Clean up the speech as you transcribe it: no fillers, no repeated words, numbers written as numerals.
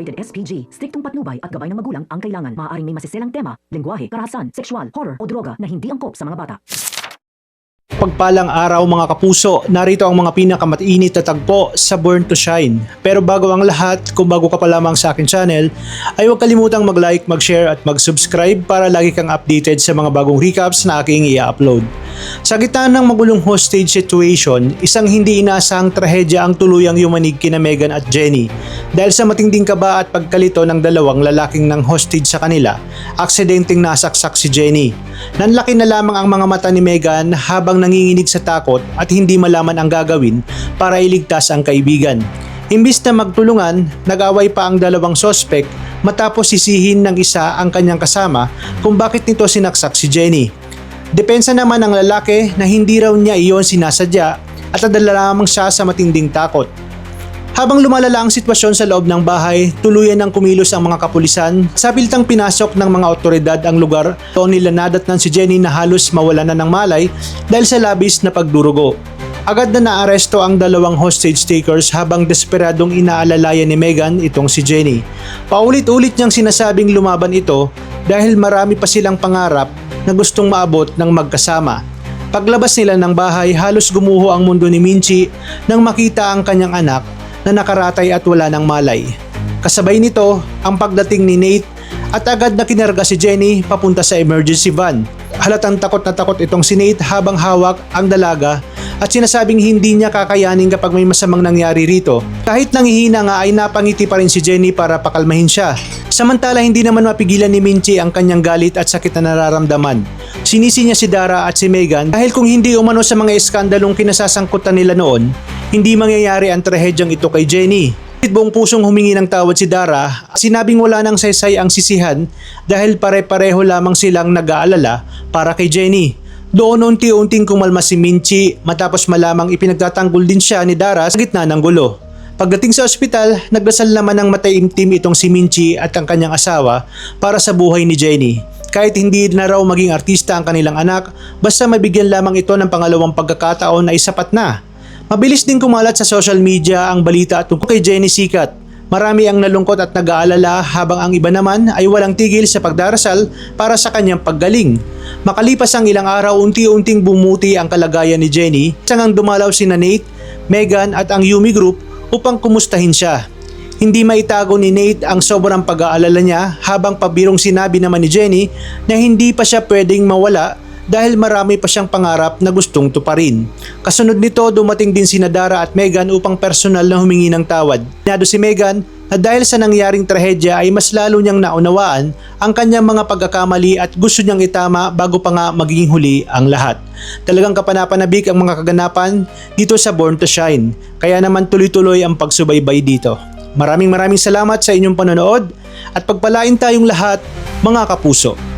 Rated SPG. Striktong patnubay at gabay ng magulang ang kailangan. Maaaring may masiselang tema, lengguwahe, karahasan, sexual, horror o droga na hindi angkop sa mga bata. Pagpalang araw mga kapuso, narito ang mga pinakamainit na tagpo sa Born to Shine. Pero bago ang lahat, kung bago ka pa lamang sa akin channel, ay huwag kalimutang mag-like, mag-share at mag-subscribe para lagi kang updated sa mga bagong recaps na aking i-upload. Sa gitna ng magulong hostage situation, isang hindi inaasahang trahedya ang tuluyang yumanig kina Megan at Jenny. Dahil sa matinding kaba at pagkalito ng dalawang lalaking ng hostage sa kanila, aksidenteng nasaksak si Jenny. Nanlaki na lamang ang mga mata ni Megan habang nanginginig sa takot at hindi malaman ang gagawin para iligtas ang kaibigan. Imbis na magtulungan, nag-away pa ang dalawang sospek matapos sisihin ng isa ang kanyang kasama kung bakit nito sinaksak si Jenny. Depensa naman ng lalaki na hindi raw niya iyon sinasadya at nadala lamang siya sa matinding takot. Habang lumalala ang sitwasyon sa loob ng bahay, tuluyan ng kumilos ang mga kapulisan. Sa piltang pinasok ng mga otoridad ang lugar, doon nila nadatnan si Jenny na halos mawala na ng malay dahil sa labis na pagdurugo. Agad na naaresto ang dalawang hostage takers habang desperadong inaalalayan ni Megan itong si Jenny. Paulit-ulit niyang sinasabing lumaban ito dahil marami pa silang pangarap na gustong maabot ng magkasama. Paglabas nila ng bahay, halos gumuho ang mundo ni Minchi nang makita ang kanyang anak na nakaratay at wala ng malay. Kasabay nito ang pagdating ni Nate at agad na kinarga si Jenny papunta sa emergency van. Halatang takot na takot itong si Nate habang hawak ang dalaga at sinasabing hindi niya kakayanin kapag may masamang nangyari rito. Kahit nangihina nga ay napangiti pa rin si Jenny para pakalmahin siya. Samantala hindi naman mapigilan ni Minchi ang kanyang galit at sakit na nararamdaman. Sinisi niya si Dara at si Megan dahil kung hindi umano sa mga eskandalong kinasasangkutan nila noon, hindi mangyayari ang trahedyang ito kay Jenny. Buong pusong humingi ng tawad si Dara, sinabing wala nang saysay ang sisihan dahil pare-pareho lamang silang nag-aalala para kay Jenny. Doon unti-unting kumalma si Minchi matapos malamang ipinagtatanggol din siya ni Dara sa gitna ng gulo. Pagdating sa ospital, nagdasal naman ng mataimtim itong si Minchi at ang kanyang asawa para sa buhay ni Jenny. Kahit hindi na raw maging artista ang kanilang anak, basta mabigyan lamang ito ng pangalawang pagkakataon ay sapat na. Mabilis din kumalat sa social media ang balita tungkol kay Jenny Sikat. Marami ang nalungkot at nag-aalala habang ang iba naman ay walang tigil sa pagdarasal para sa kanyang paggaling. Makalipas ang ilang araw, unti-unting bumuti ang kalagayan ni Jenny, sangang dumalaw sina Nate, Megan at ang Yumi Group upang kumustahin siya. Hindi maitago ni Nate ang sobrang pag-aalala niya habang pabirong sinabi naman ni Jenny na hindi pa siya pwedeng mawala dahil marami pa siyang pangarap na gustong tuparin. Kasunod nito, dumating din sina Dara at Megan upang personal na humingi ng tawad. Pinado si Megan na dahil sa nangyaring trahedya ay mas lalo niyang naunawaan ang kanyang mga pagkakamali at gusto niyang itama bago pa nga magiging huli ang lahat. Talagang kapanapanabik ang mga kaganapan dito sa Born to Shine, kaya naman tuloy-tuloy ang pagsubaybay dito. Maraming salamat sa inyong panonood at pagpalain tayong lahat mga kapuso.